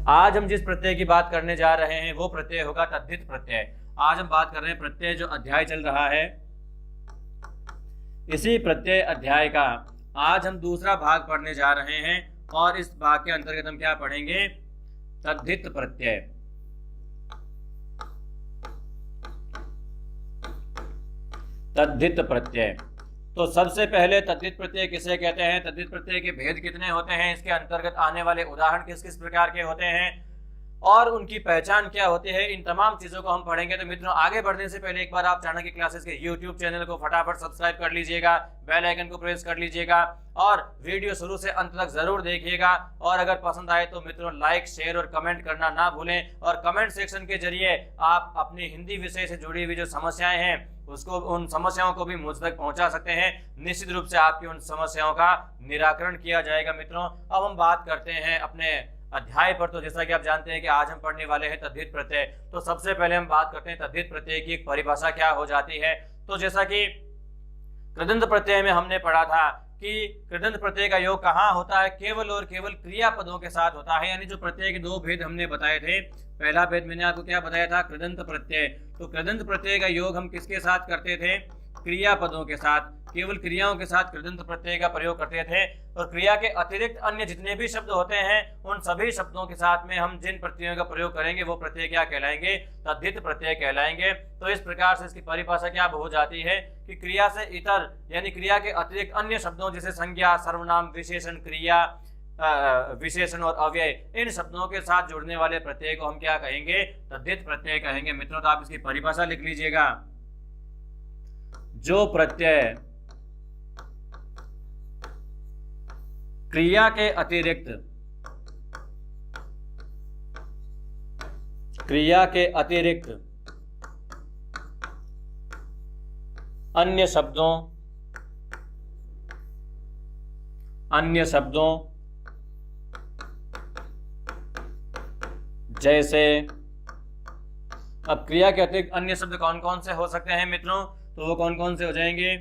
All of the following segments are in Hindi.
आज हम जिस प्रत्यय की बात करने जा रहे हैं वो प्रत्यय होगा तद्धित प्रत्यय। आज हम बात कर रहे हैं प्रत्यय जो अध्याय चल रहा है, इसी प्रत्यय अध्याय का आज हम दूसरा भाग पढ़ने जा रहे हैं और इस भाग के अंतर्गत हम क्या पढ़ेंगे? तद्धित प्रत्यय। तद्धित प्रत्यय। तो सबसे पहले तद्धित प्रत्यय किसे कहते हैं, तद्धित प्रत्यय के भेद कितने होते हैं, इसके अंतर्गत आने वाले उदाहरण किस किस प्रकार के होते हैं और उनकी पहचान क्या होती है, इन तमाम चीजों को हम पढ़ेंगे। तो मित्रों, आगे बढ़ने से पहले एक बार आप चाणक्य क्लासेस के YouTube चैनल को फटाफट सब्सक्राइब कर लीजिएगा, बेल आइकन को प्रेस कर लीजिएगा और वीडियो शुरू से अंत तक जरूर देखिएगा। और अगर पसंद आए तो मित्रों लाइक, शेयर और कमेंट करना ना भूलें। और कमेंट सेक्शन के जरिए आप अपनी हिंदी विषय से जुड़ी हुई जो समस्याएं हैं उसको, उन समस्याओं को भी मुझ तक पहुंचा सकते हैं। निश्चित रूप से आपकी उन समस्याओं का निराकरण किया जाएगा। मित्रों, अब हम बात करते हैं अपने अध्याय पर। तो जैसा कि आप जानते हैं कि आज हम पढ़ने वाले हैं तद्धित प्रत्यय। तो सबसे पहले हम बात करते हैं तद्धित प्रत्यय की एक परिभाषा क्या हो जाती है। तो जैसा कि कृदंत प्रत्यय में हमने पढ़ा था कि कृदंत प्रत्यय का योग कहाँ होता है, केवल और केवल क्रियापदों के साथ होता है। यानी जो प्रत्यय के दो भेद हमने बताए थे, पहला भेद मैंने आपको क्या बताया था, कृदंत प्रत्यय। तो कृदंत प्रत्यय का योग हम किसके साथ करते थे, क्रियापदों के साथ, केवल क्रियाओं के साथ कृदंत प्रत्यय का प्रयोग करते थे। और क्रिया के अतिरिक्त अन्य जितने भी शब्द होते हैं उन सभी शब्दों के साथ में हम जिन प्रत्ययों का प्रयोग करेंगे वो प्रत्यय क्या कहलाएंगे, तद्धित प्रत्यय कहलाएंगे। तो इस प्रकार से इसकी परिभाषा क्या हो जाती है कि क्रिया से इतर यानी क्रिया के अतिरिक्त अन्य शब्दों जैसे संज्ञा, सर्वनाम, विशेषण, क्रिया, विशेषण और अव्यय, इन शब्दों के साथ जुड़ने वाले प्रत्यय को हम क्या कहेंगे, तद्धित प्रत्यय कहेंगे। मित्रों, तो आप इसकी परिभाषा लिख लीजिएगा। जो प्रत्यय क्रिया के अतिरिक्त अन्य शब्दों जैसे, अब क्रिया के अतिरिक्त अन्य शब्द कौन कौन से हो सकते हैं मित्रों, तो वो कौन कौन से हो जाएंगे,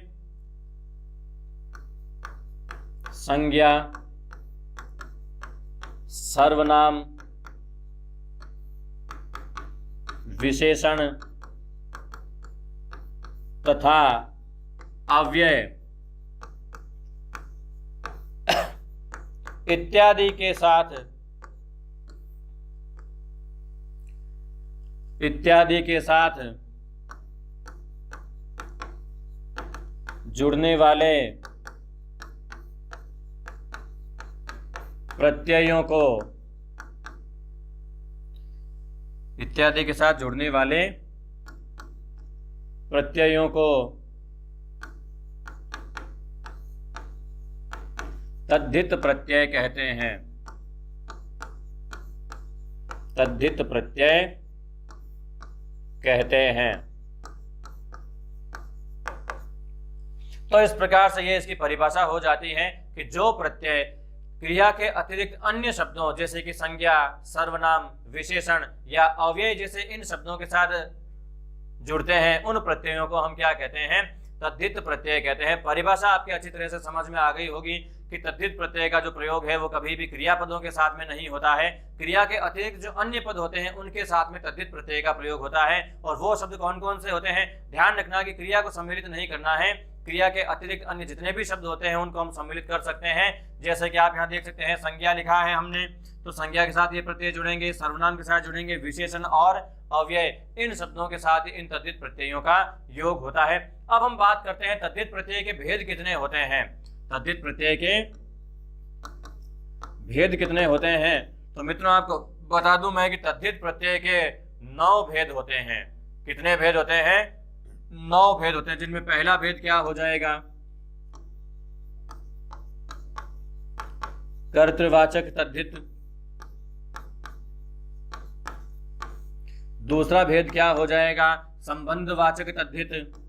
संज्ञा, सर्वनाम, विशेषण तथा अव्यय इत्यादि के साथ जुड़ने वाले प्रत्ययों को, इत्यादि के साथ जुड़ने वाले प्रत्ययों को तद्धित प्रत्यय कहते हैं। तद्धित प्रत्यय कहते हैं। तो इस प्रकार से ये इसकी परिभाषा हो जाती है कि जो प्रत्यय क्रिया के अतिरिक्त अन्य शब्दों जैसे कि संज्ञा, सर्वनाम, विशेषण या अव्यय जैसे इन शब्दों के साथ जुड़ते हैं उन प्रत्ययों को हम क्या कहते हैं, तद्धित प्रत्यय कहते हैं। परिभाषा आपकी अच्छी तरह से समझ में आ गई होगी कि तद्धित प्रत्यय का जो प्रयोग है वो कभी भी क्रियापदों के साथ में नहीं होता है। क्रिया के अतिरिक्त जो अन्य पद होते हैं उनके साथ में तद्धित प्रत्यय का प्रयोग होता है। और वो शब्द कौन कौन से होते हैं, ध्यान रखना कि क्रिया को सम्मिलित नहीं करना है। क्रिया के अतिरिक्त अन्य जितने भी शब्द होते हैं उनको हम सम्मिलित कर सकते हैं। जैसे कि आप यहाँ देख सकते हैं संज्ञा लिखा है हमने, तो संज्ञा के साथ ये प्रत्यय जुड़ेंगे, सर्वनाम के साथ जुड़ेंगे, विशेषण और अव्यय, इन शब्दों के साथ इन तद्धित प्रत्ययों का योग होता है। अब हम बात करते हैं तद्धित प्रत्यय के भेद कितने होते हैं। तद्धित प्रत्यय के भेद कितने होते हैं, तो मित्रों आपको बता दूं मैं कि तद्धित प्रत्यय के 9 भेद होते हैं। कितने भेद होते हैं, 9 भेद होते हैं, जिनमें पहला भेद क्या हो जाएगा, कर्तृवाचक तद्धित। दूसरा भेद क्या हो जाएगा, संबंधवाचक तद्धित।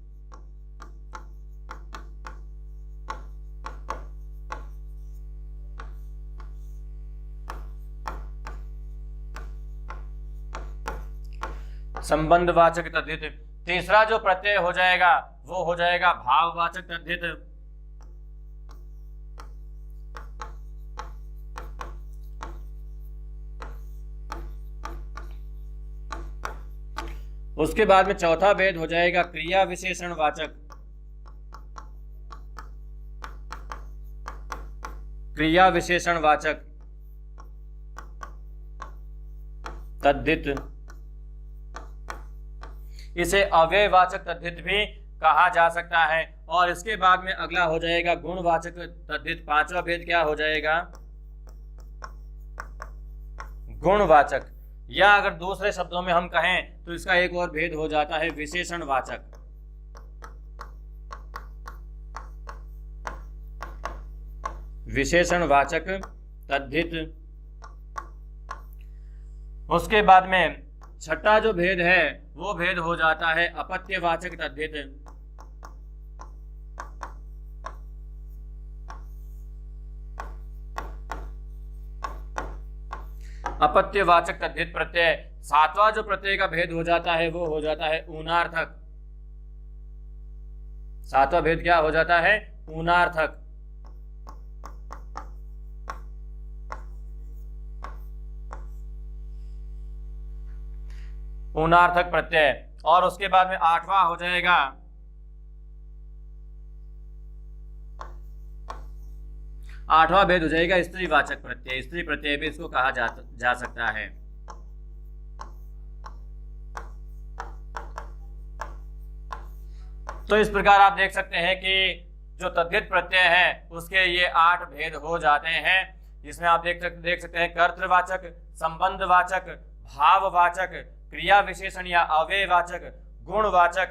संबंधवाचक तद्धित। तीसरा जो प्रत्यय हो जाएगा वो हो जाएगा भाववाचक तद्धित। उसके बाद में चौथा भेद हो जाएगा क्रिया विशेषणवाचक। क्रिया विशेषणवाचक तद्धित, इसे अव्ययवाचक तद्धित भी कहा जा सकता है। और इसके बाद में अगला हो जाएगा गुणवाचक तद्धित। पांचवा भेद क्या हो जाएगा? गुणवाचक, या अगर दूसरे शब्दों में हम कहें तो इसका एक और भेद हो जाता है विशेषणवाचक। विशेषणवाचक तद्धित। उसके बाद में छठा जो भेद है वो भेद हो जाता है अपत्यवाचक तद्धित। अपत्यवाचक तद्धित प्रत्यय। सातवां जो प्रत्यय का भेद हो जाता है वो हो जाता है ऊनार्थक। सातवां भेद क्या हो जाता है? ऊनार्थक। ऊनार्थक प्रत्यय। और उसके बाद में आठवां हो जाएगा आठवां भेद हो जाएगा स्त्रीवाचक प्रत्यय। स्त्री प्रत्यय भी इसको कहा जा सकता है। तो इस प्रकार आप देख सकते हैं कि जो तद्धित प्रत्यय है उसके ये 8 भेद हो जाते हैं, जिसमें आप देख सकते हैं कर्तृवाचक, संबंधवाचक, भाववाचक, क्रिया विशेषण या अव्ययवाचक, गुणवाचक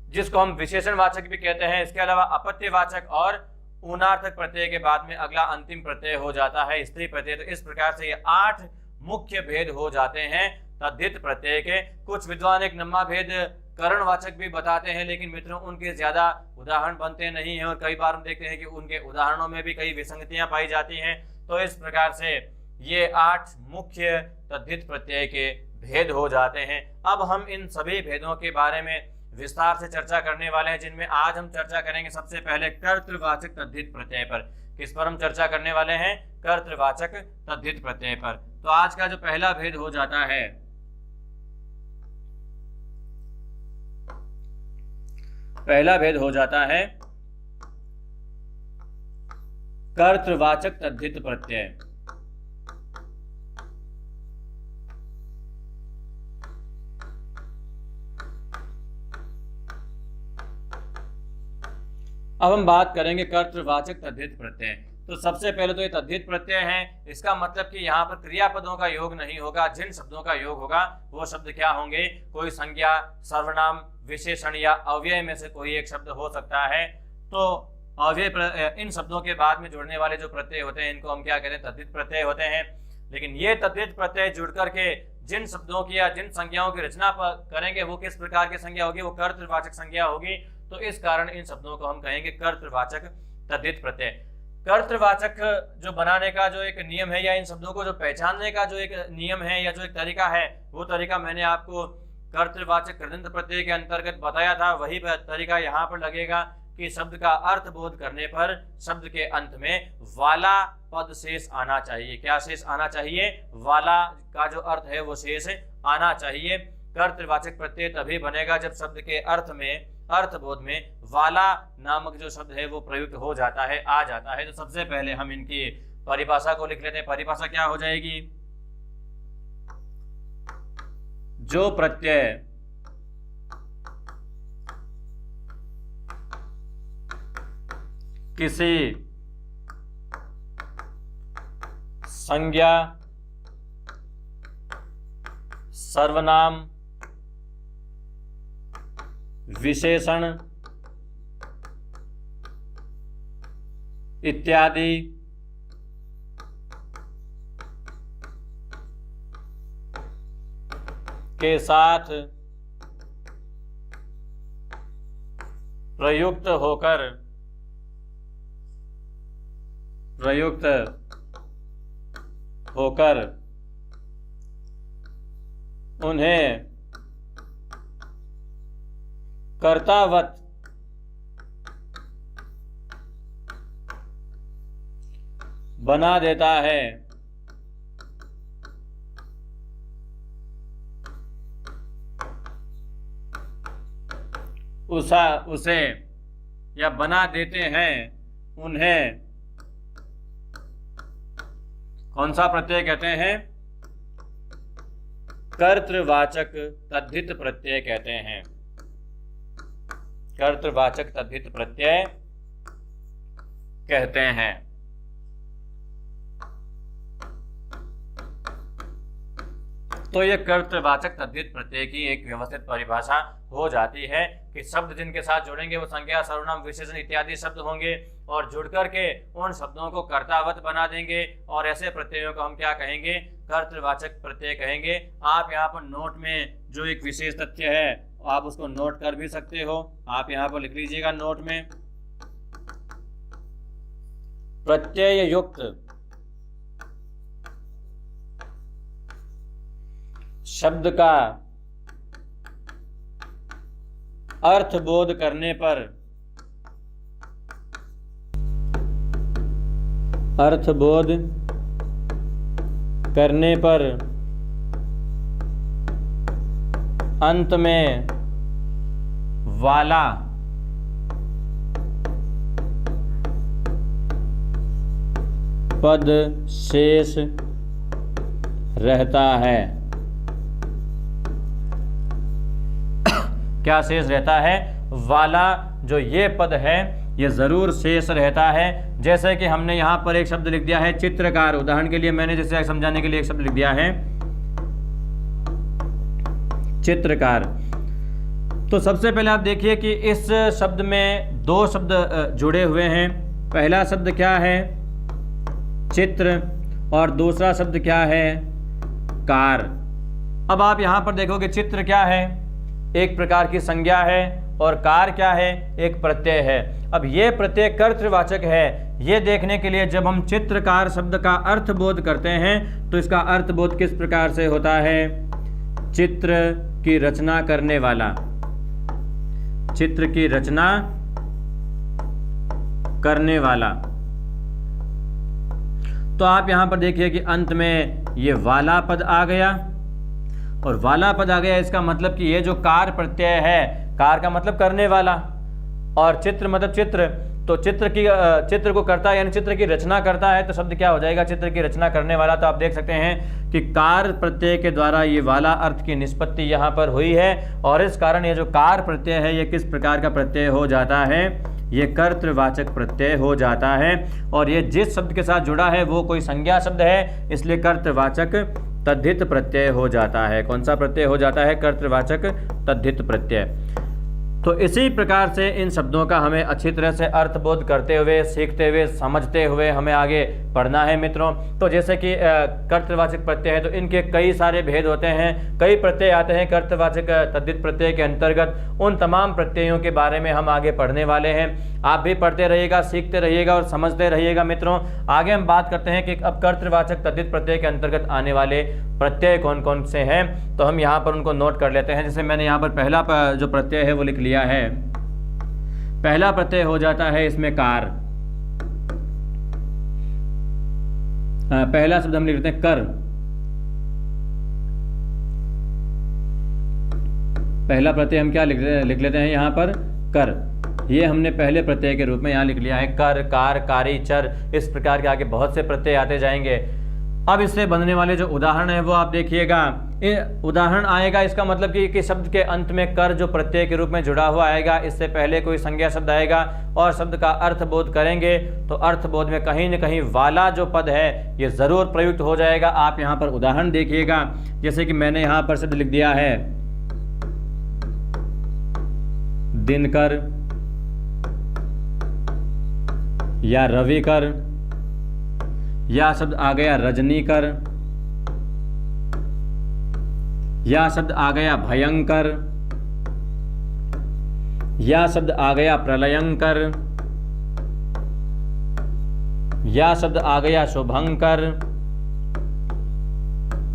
जिसको हम विशेषणवाचक भी कहते हैं, इसके अलावा अपत्यवाचक और ऊनार्थक प्रत्यय के बाद में अगला अंतिम प्रत्यय हो जाता है स्त्री प्रत्यय। तो इस प्रकार से ये 8 मुख्य भेद हो जाते हैं तद्धित प्रत्यय के। कुछ विद्वान एक नम्मा भेद करणवाचक भी बताते हैं, लेकिन मित्रों उनके ज्यादा उदाहरण बनते नहीं हैं और कई बार हम देखते हैं कि उनके उदाहरणों में भी कई विसंगतियां पाई जाती हैं। तो इस प्रकार से ये 8 मुख्य तद्धित प्रत्यय के भेद हो जाते हैं। अब हम इन सभी भेदों के बारे में विस्तार से चर्चा करने वाले हैं, जिनमें आज हम चर्चा करेंगे सबसे पहले कर्तृवाचक तद्धित प्रत्यय पर। किस पर हम चर्चा करने वाले हैं? कर्तृवाचक तद्धित प्रत्यय पर। तो आज का जो पहला भेद हो जाता है कर्तृवाचक तद्धित प्रत्यय। अब हम बात करेंगे कर्तृवाचक तद्धित प्रत्यय। तो सबसे पहले तो ये तद्धित प्रत्यय है, इसका मतलब कि यहाँ पर क्रियापदों का योग नहीं होगा। जिन शब्दों का योग होगा वो शब्द क्या होंगे? कोई संज्ञा, सर्वनाम, विशेषण या अव्यय में से कोई एक शब्द हो सकता है। तो अव्यय इन शब्दों के बाद में जुड़ने वाले जो प्रत्यय होते हैं इनको हम क्या कहते हैं? तद्धित प्रत्यय होते हैं। लेकिन ये तद्धित प्रत्यय जुड़ करके जिन शब्दों की या जिन संज्ञाओं की रचना करेंगे वो किस प्रकार की संज्ञा होगी? वो कर्तृवाचक संज्ञा होगी। तो इस कारण इन शब्दों को हम कहेंगे कर्तृवाचक तद्धित प्रत्यय। कर्तृवाचक जो बनाने का जो एक नियम है या इन शब्दों को जो पहचानने का जो एक नियम है या जो एक तरीका है, वो तरीका मैंने आपको कर्तृवाचक कृदंत प्रत्यय के अंतर्गत बताया था। वही तरीका यहाँ पर लगेगा कि शब्द का अर्थ बोध करने पर शब्द के अंत में वाला पद शेष आना चाहिए। क्या शेष आना चाहिए? वाला का जो अर्थ है वो शेष आना चाहिए। कर्तृवाचक प्रत्यय तभी बनेगा जब शब्द के अर्थबोध में वाला नामक जो शब्द है वो प्रयुक्त हो जाता है, आ जाता है। तो सबसे पहले हम इनकी परिभाषा को लिख लेते हैं। परिभाषा क्या हो जाएगी? जो प्रत्यय किसी संज्ञा, सर्वनाम, विशेषण इत्यादि के साथ प्रयुक्त होकर उन्हें कर्तावत बना देता है उसे या बना देते हैं उन्हें कौन सा प्रत्यय कहते हैं? कर्तृवाचक तद्धित प्रत्यय कहते हैं। कर्तृवाचक तद्धित प्रत्यय कहते हैं। तो यह कर्तृवाचक तद्धित प्रत्यय की एक व्यवस्थित परिभाषा हो जाती है कि शब्द जिनके साथ जुड़ेंगे वो संज्ञा, सर्वनाम, विशेषण इत्यादि शब्द होंगे और जुड़ करके उन शब्दों को कर्तावत बना देंगे और ऐसे प्रत्ययों को हम क्या कहेंगे? कर्तृवाचक प्रत्यय कहेंगे। आप यहाँ पर नोट में जो एक विशेष तथ्य है आप उसको नोट कर भी सकते हो। आप यहाँ पर लिख लीजिएगा नोट में, प्रत्यय युक्त शब्द का अर्थबोध करने पर अंत में वाला पद शेष रहता है। क्या शेष रहता है? वाला जो ये पद है ये जरूर शेष रहता है। जैसे कि हमने यहाँ पर एक शब्द लिख दिया है चित्रकार, उदाहरण के लिए मैंने जैसे समझाने के लिए एक शब्द लिख दिया है चित्रकार। तो सबसे पहले आप देखिए कि इस शब्द में दो शब्द जुड़े हुए हैं। पहला शब्द क्या है? चित्र, और दूसरा शब्द क्या है? कार। अब आप यहाँ पर देखोगे चित्र क्या है? एक प्रकार की संज्ञा है, और कार क्या है? एक प्रत्यय है। अब ये प्रत्यय कर्तृवाचक है। ये देखने के लिए जब हम चित्रकार शब्द का अर्थबोध करते हैं तो इसका अर्थबोध किस प्रकार से होता है? चित्र की रचना करने वाला, चित्र की रचना करने वाला। तो आप यहां पर देखिए कि अंत में ये वाला पद आ गया, और वाला पद आ गया इसका मतलब कि ये जो कार प्रत्यय है, कार का मतलब करने वाला, और चित्र मतलब चित्र, तो चित्र को करता है यानी चित्र की रचना करता है, तो शब्द क्या हो जाएगा? चित्र की रचना करने वाला। तो आप देख सकते हैं कि कार प्रत्यय के द्वारा ये वाला अर्थ की निष्पत्ति यहाँ पर हुई है, और इस कारण ये जो कार प्रत्यय है ये किस प्रकार का प्रत्यय हो जाता है? ये कर्तृवाचक प्रत्यय हो जाता है। और ये जिस शब्द के साथ जुड़ा है वो कोई संज्ञा शब्द है, इसलिए कर्तृवाचक तद्धित प्रत्यय हो जाता है। कौन सा प्रत्यय हो जाता है? कर्तृवाचक तद्धित प्रत्यय। तो इसी प्रकार से इन शब्दों का हमें अच्छी तरह से अर्थबोध करते हुए, सीखते हुए, समझते हुए हमें आगे पढ़ना है मित्रों। तो जैसे कि कर्तृवाचक प्रत्यय है तो इनके कई सारे भेद होते हैं, कई प्रत्यय आते हैं कर्तृवाचक तद्धित प्रत्यय के अंतर्गत। उन तमाम प्रत्ययों के बारे में हम आगे पढ़ने वाले हैं। आप भी पढ़ते रहिएगा, सीखते रहिएगा और समझते रहिएगा मित्रों। आगे हम बात करते हैं कि अब कर्तृवाचक तद्धित प्रत्यय के अंतर्गत आने वाले प्रत्यय कौन कौन से हैं, तो हम यहाँ पर उनको नोट कर लेते हैं। जैसे मैंने यहाँ पर पहला जो प्रत्यय है वो लिख लिया है। पहला प्रत्यय हो जाता है इसमें कार। पहला शब्द हम लिख लेते हैं कर। पहला प्रत्यय हम क्या लिख लेते हैं यहाँ पर? कर। ये हमने पहले प्रत्यय के रूप में यहाँ लिख लिया है। कर, कार, कारी, चर, इस प्रकार के आगे बहुत से प्रत्यय आते जाएंगे। अब इससे बनने वाले जो उदाहरण है वो आप देखिएगा। उदाहरण आएगा इसका मतलब कि शब्द के अंत में कर जो प्रत्यय के रूप में जुड़ा हुआ आएगा, इससे पहले कोई संज्ञा शब्द आएगा और शब्द का अर्थबोध करेंगे, तो अर्थबोध में कहीं न कहीं वाला जो पद है ये जरूर प्रयुक्त हो जाएगा। आप यहाँ पर उदाहरण देखिएगा, जैसे कि मैंने यहाँ पर शब्द लिख दिया है दिनकर या रविकर, या शब्द आ गया रजनीकर, या शब्द आ गया भयंकर, या शब्द आ गया प्रलयंकर, या शब्द आ गया शुभंकर।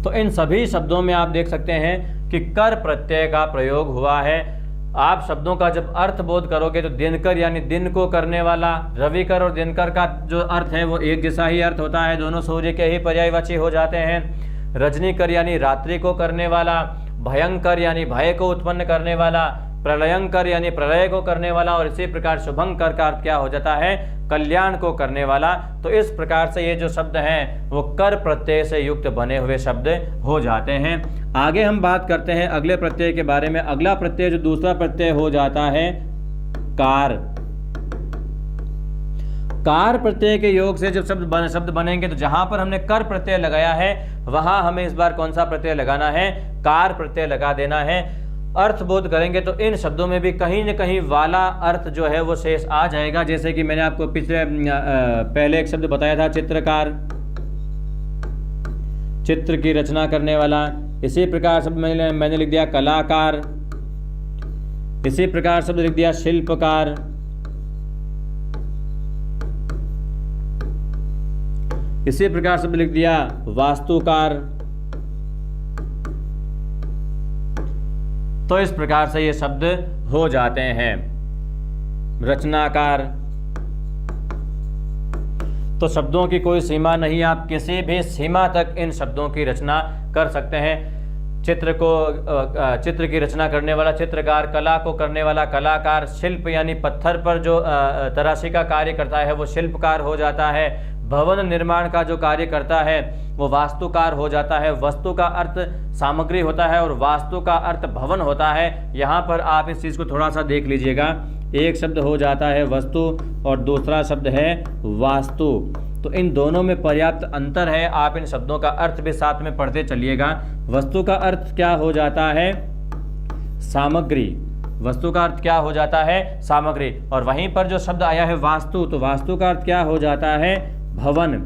तो इन सभी शब्दों में आप देख सकते हैं कि कर प्रत्यय का प्रयोग हुआ है। आप शब्दों का जब अर्थ बोध करोगे तो दिनकर यानी दिन को करने वाला, रविकर और दिनकर का जो अर्थ है वो एक जैसा ही अर्थ होता है, दोनों सूर्य के ही पर्यायवाची हो जाते हैं। रजनीकर यानी रात्रि को करने वाला, भयंकर यानी भय को उत्पन्न करने वाला, प्रलयंकर यानी प्रलय को करने वाला, और इसी प्रकार शुभंकर का अर्थ क्या हो जाता है, कल्याण को करने वाला। तो इस प्रकार से ये जो शब्द हैं वो कर प्रत्यय से युक्त बने हुए शब्द हो जाते हैं। आगे हम बात करते हैं अगले प्रत्यय के बारे में। अगला प्रत्यय जो दूसरा प्रत्यय हो जाता है कार। कार प्रत्यय के योग से जब शब्द बनेंगे तो जहां पर हमने कर प्रत्यय लगाया है वहां हमें इस बार कौन सा प्रत्यय लगाना है, कार प्रत्यय लगा देना है। अर्थ बोध करेंगे तो इन शब्दों में भी कहीं न कहीं वाला अर्थ जो है वो शेष आ जाएगा। जैसे कि मैंने आपको पिछले पहले एक शब्द बताया था चित्रकार, चित्र की रचना करने वाला। इसी प्रकार शब्द मैंने लिख दिया कलाकार, इसी प्रकार शब्द लिख दिया शिल्पकार, इसी प्रकार शब्द लिख दिया वास्तुकार। तो इस प्रकार से ये शब्द हो जाते हैं। रचनाकार, तो शब्दों की कोई सीमा नहीं, आप किसी भी सीमा तक इन शब्दों की रचना कर सकते हैं। चित्र की रचना करने वाला चित्रकार, कला को करने वाला कलाकार, शिल्प यानी पत्थर पर जो तराशी का कार्य करता है वो शिल्पकार हो जाता है, भवन निर्माण का जो कार्य करता है वो वास्तुकार हो जाता है। वस्तु का अर्थ सामग्री होता है और वास्तु का अर्थ भवन होता है। यहाँ पर आप इस चीज़ को थोड़ा सा देख लीजिएगा, एक शब्द हो जाता है वस्तु और दूसरा शब्द है वास्तु। तो इन दोनों में पर्याप्त अंतर है, आप इन शब्दों का अर्थ भी साथ में पढ़ते चलिएगा। वस्तु का अर्थ क्या हो जाता है, सामग्री। वस्तु का अर्थ क्या हो जाता है, सामग्री। और वहीं पर जो शब्द आया है वास्तु, तो वास्तु का अर्थ क्या हो जाता है, भवन।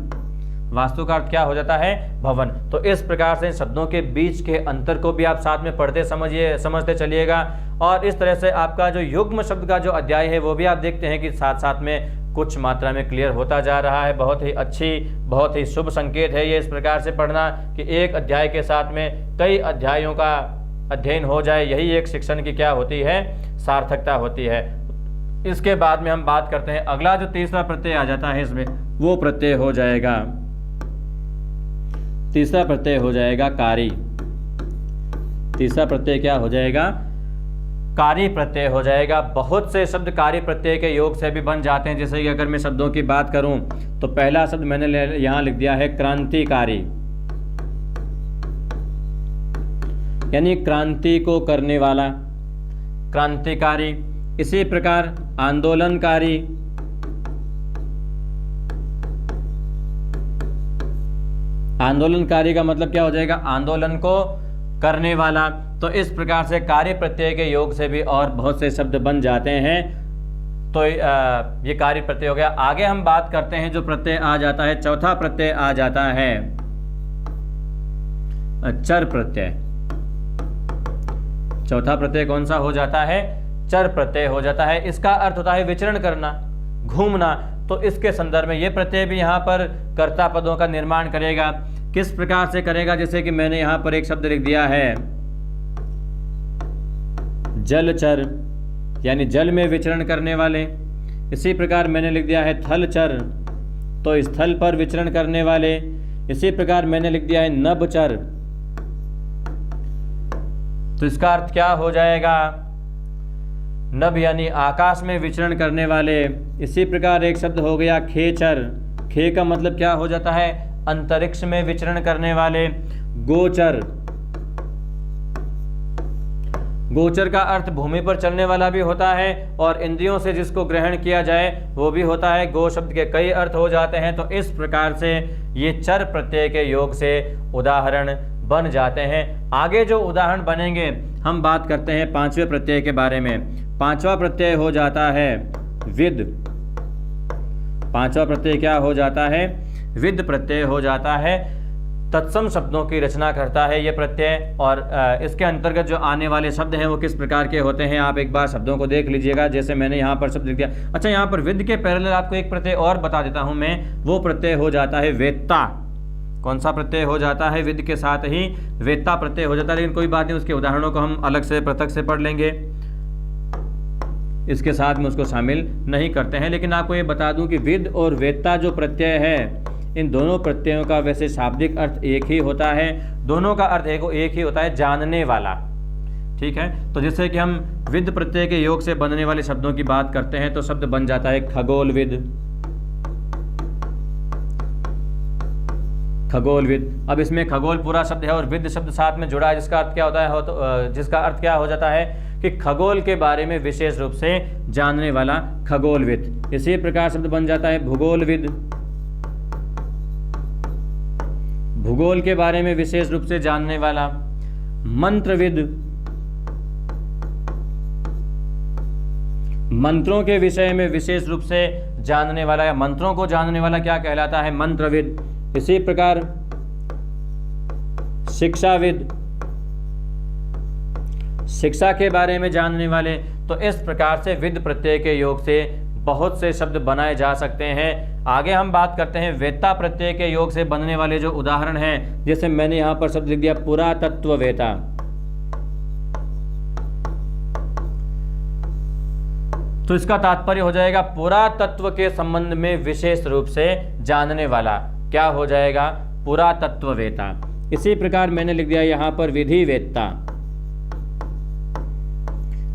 वास्तु का अर्थ क्या हो जाता है, भवन। तो इस प्रकार से इन शब्दों के बीच के अंतर को भी आप साथ में पढ़ते समझते चलिएगा। और इस तरह से आपका जो युग्म शब्द का जो अध्याय है वो भी आप देखते हैं कि साथ साथ में कुछ मात्रा में क्लियर होता जा रहा है। बहुत ही अच्छी, बहुत ही शुभ संकेत है ये इस प्रकार से पढ़ना कि एक अध्याय के साथ में कई अध्यायों का अध्ययन हो जाए। यही एक शिक्षण की क्या होती है, सार्थकता होती है। इसके बाद में हम बात करते हैं अगला जो तीसरा प्रत्यय आ जाता है इसमें, वो प्रत्यय हो जाएगा, तीसरा प्रत्यय हो जाएगा कारी। तीसरा प्रत्यय क्या हो जाएगा, कारी प्रत्यय हो जाएगा। बहुत से शब्द कारी प्रत्यय के योग से भी बन जाते हैं। जैसे कि अगर मैं शब्दों की बात करूं तो पहला शब्द मैंने यहां लिख दिया है क्रांतिकारी, यानी क्रांति को करने वाला, क्रांतिकारी। इसी प्रकार आंदोलनकारी, आंदोलनकारी का मतलब क्या हो जाएगा, आंदोलन को करने वाला। तो इस प्रकार से कार्य प्रत्यय के योग से भी और बहुत से शब्द बन जाते हैं। तो ये कार्य प्रत्यय हो गया। आगे हम बात करते हैं जो प्रत्यय आ जाता है, चौथा प्रत्यय आ जाता है चर प्रत्यय। चौथा प्रत्यय कौन सा हो जाता है, चर प्रत्यय हो जाता है। इसका अर्थ होता है विचरण करना, घूमना। तो इसके संदर्भ में ये प्रत्यय भी यहाँ पर कर्ता पदों का निर्माण करेगा। किस प्रकार से करेगा, जैसे कि मैंने यहाँ पर एक शब्द लिख दिया है जलचर, यानी जल में विचरण करने वाले। इसी प्रकार मैंने लिख दिया है थलचर, तो स्थल पर विचरण करने वाले। इसी प्रकार मैंने लिख दिया है नभचर, तो इसका अर्थ क्या हो जाएगा, नभ यानी आकाश में विचरण करने वाले। इसी प्रकार एक शब्द हो गया खेचर, खे का मतलब क्या हो जाता है, अंतरिक्ष में विचरण करने वाले। गोचर, गोचर का अर्थ भूमि पर चलने वाला भी होता है और इंद्रियों से जिसको ग्रहण किया जाए वो भी होता है। गो शब्द के कई अर्थ हो जाते हैं। तो इस प्रकार से ये चर प्रत्यय के योग से उदाहरण बन जाते हैं। आगे जो उदाहरण बनेंगे हम बात करते हैं पांचवें प्रत्यय के बारे में। पांचवा प्रत्यय हो जाता है विद। पांचवा प्रत्यय क्या हो जाता है, विद प्रत्यय हो जाता है। तत्सम शब्दों की रचना करता है ये प्रत्यय। और इसके अंतर्गत जो आने वाले शब्द हैं वो किस प्रकार के होते हैं, आप एक बार शब्दों को देख लीजिएगा। जैसे मैंने यहाँ पर शब्द लिख दिया। अच्छा, यहाँ पर विद के पैरेलल आपको एक प्रत्यय और बता देता हूँ मैं, वो प्रत्यय हो जाता है वेत्ता। कौन सा प्रत्यय हो जाता है, विद के साथ ही वेत्ता प्रत्यय हो जाता है। लेकिन कोई बात नहीं, उसके उदाहरणों को हम अलग से पृथक से पढ़ लेंगे, इसके साथ में उसको शामिल नहीं करते हैं। लेकिन आपको ये बता दूं कि विद और वेत्ता जो प्रत्यय है, इन दोनों प्रत्ययों का वैसे शाब्दिक अर्थ एक ही होता है। दोनों का अर्थ एक ही होता है, जानने वाला। ठीक है। तो जैसे कि हम विद प्रत्यय के योग से बनने वाले शब्दों की बात करते हैं तो शब्द बन जाता है खगोलविद। खगोलविद। अब इसमें खगोल पूरा शब्द है और विद शब्द साथ में जुड़ा है, जिसका अर्थ क्या होता है, जिसका अर्थ क्या हो जाता है कि खगोल के बारे में विशेष रूप से जानने वाला खगोलविद। इसी प्रकार शब्द बन जाता है भूगोलविद। भूगोल के बारे में विशेष रूप से जानने वाला। मंत्रविद। मंत्रों के विषय में विशेष रूप से जानने वाला या मंत्रों को जानने वाला क्या कहलाता है, मंत्रविद। इसी प्रकार शिक्षाविद। शिक्षा के बारे में जानने वाले। तो इस प्रकार से विद प्रत्यय के योग से बहुत से शब्द बनाए जा सकते हैं। आगे हम बात करते हैं वेत्ता प्रत्यय के योग से बनने वाले जो उदाहरण हैं, जैसे मैंने यहां पर शब्द लिख दिया पुरातत्ववेता। तो इसका तात्पर्य हो जाएगा पुरातत्व के संबंध में विशेष रूप से जानने वाला। क्या हो जाएगा, पुरातत्ववेता। इसी प्रकार मैंने लिख दिया यहां पर विधिवेत्ता।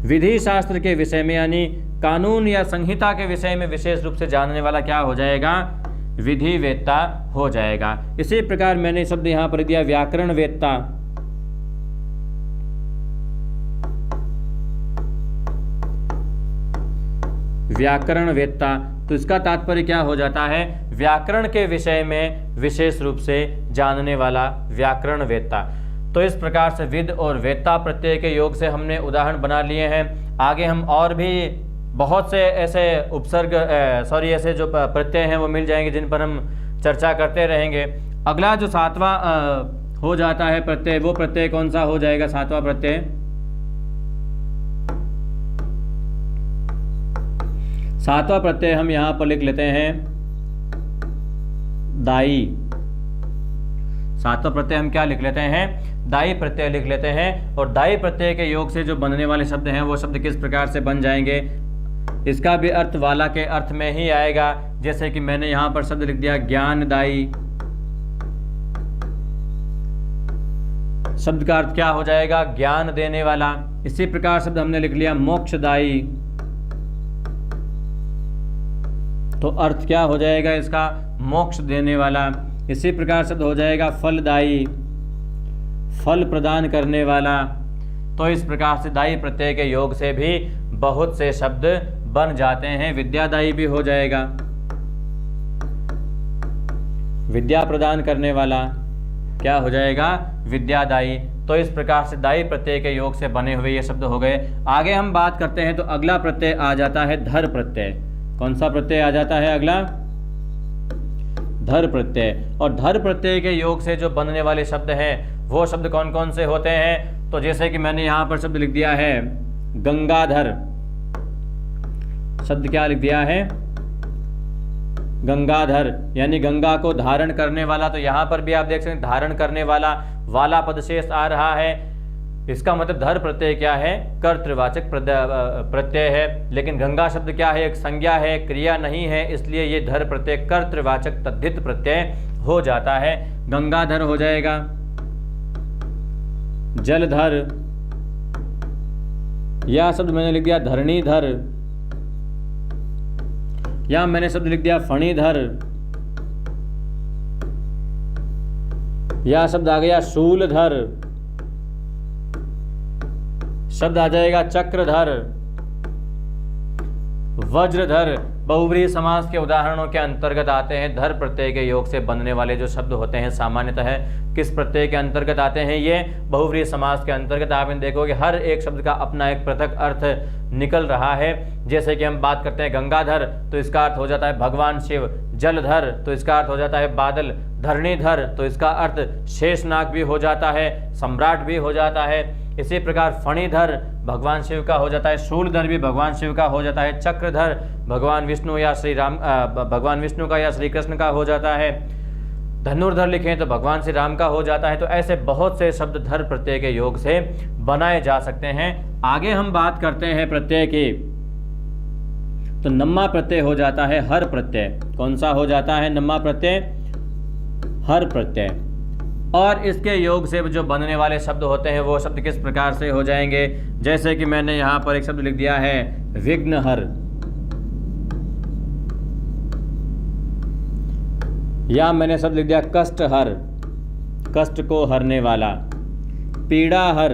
विधि शास्त्र के विषय में यानी कानून या संहिता के विषय में विशेष रूप से जानने वाला क्या हो जाएगा, विधिवेत्ता हो जाएगा। इसी प्रकार मैंने शब्द यहां पर दिया व्याकरणवेत्ता। व्याकरणवेत्ता। तो इसका तात्पर्य क्या हो जाता है, व्याकरण के विषय में विशेष रूप से जानने वाला व्याकरणवेत्ता। तो इस प्रकार से विद और वेत्ता प्रत्यय के योग से हमने उदाहरण बना लिए हैं। आगे हम और भी बहुत से ऐसे उपसर्ग ऐसे जो प्रत्यय हैं वो मिल जाएंगे जिन पर हम चर्चा करते रहेंगे। अगला जो सातवां हो जाता है प्रत्यय, वो प्रत्यय कौन सा हो जाएगा, सातवां प्रत्यय, सातवां प्रत्यय हम यहां पर लिख लेते हैं दाई। सातवां प्रत्यय हम क्या लिख लेते हैं, दाई प्रत्यय लिख लेते हैं। और दाई प्रत्यय के योग से जो बनने वाले शब्द हैं वो शब्द किस प्रकार से बन जाएंगे, इसका भी अर्थ वाला के अर्थ में ही आएगा। जैसे कि मैंने यहां पर शब्द लिख दिया ज्ञानदायी। शब्द का अर्थ क्या हो जाएगा, ज्ञान देने वाला। इसी प्रकार शब्द हमने लिख लिया मोक्षदायी। तो अर्थ क्या हो जाएगा इसका, मोक्ष देने वाला। इसी प्रकार शब्द हो जाएगा फलदायी, फल प्रदान करने वाला। तो इस प्रकार से दायी प्रत्यय के योग से भी बहुत से शब्द बन जाते हैं। विद्यादायी भी हो जाएगा, विद्या प्रदान करने वाला क्या हो जाएगा, विद्यादायी। तो इस प्रकार से दायी प्रत्यय के योग से बने हुए ये शब्द हो गए। आगे हम बात करते हैं तो अगला प्रत्यय आ जाता है धर प्रत्यय। कौन सा प्रत्यय आ जाता है अगला, धर प्रत्यय। और धर प्रत्यय के योग से जो बनने वाले शब्द हैं वो शब्द कौन कौन से होते हैं, तो जैसे कि मैंने यहां पर शब्द लिख दिया है गंगाधर। शब्द क्या लिख दिया है, गंगाधर, यानी गंगा को धारण करने वाला। तो यहां पर भी आप देख सकते हैं धारण करने वाला पद शेष आ रहा है। इसका मतलब धर प्रत्यय क्या है, कर्तृवाचक प्रत्यय है। लेकिन गंगा शब्द क्या है, एक संज्ञा है, क्रिया नहीं है, इसलिए ये धर प्रत्यय कर्तृवाचक तद्धित प्रत्यय हो जाता है। गंगाधर हो जाएगा, जलधर, या शब्द मैंने लिख दिया धरणीधर, या मैंने शब्द लिख दिया फणीधर, या शब्द आ गया शूलधर, शब्द आ जाएगा चक्रधर, वज्रधर। बहुव्रीहि समास के उदाहरणों के अंतर्गत आते हैं। धर प्रत्यय के योग से बनने वाले जो शब्द होते हैं सामान्यतः किस प्रत्यय के अंतर्गत आते हैं, ये बहुव्रीहि समास के अंतर्गत। आप देखोगे हर एक शब्द का अपना एक पृथक अर्थ निकल रहा है। जैसे कि हम बात करते हैं गंगाधर, तो इसका अर्थ हो जाता है भगवान शिव। जलधर, तो इसका अर्थ हो जाता है बादल। धरणीधर, तो इसका अर्थ शेषनाग भी हो जाता है, सम्राट भी हो जाता है। इसी प्रकार फणीधर भगवान शिव का हो जाता है, शूलधर भी भगवान शिव का हो जाता है, चक्रधर भगवान विष्णु या श्री राम भगवान विष्णु का या श्री कृष्ण का हो जाता है, धनुर्धर लिखें तो भगवान श्री राम का हो जाता है। तो ऐसे बहुत से शब्द धर प्रत्यय के योग से बनाए जा सकते हैं। आगे हम बात करते हैं प्रत्यय की, तो नम्मा प्रत्यय हो जाता है हर प्रत्यय। कौन सा हो जाता है नम्मा प्रत्यय, हर प्रत्यय। और इसके योग से जो बनने वाले शब्द होते हैं वो शब्द किस प्रकार से हो जाएंगे। जैसे कि मैंने यहाँ पर एक शब्द लिख दिया है विघ्नहर, या मैंने शब्द लिख दिया कष्टहर, कष्ट को हरने वाला। पीड़ाहर,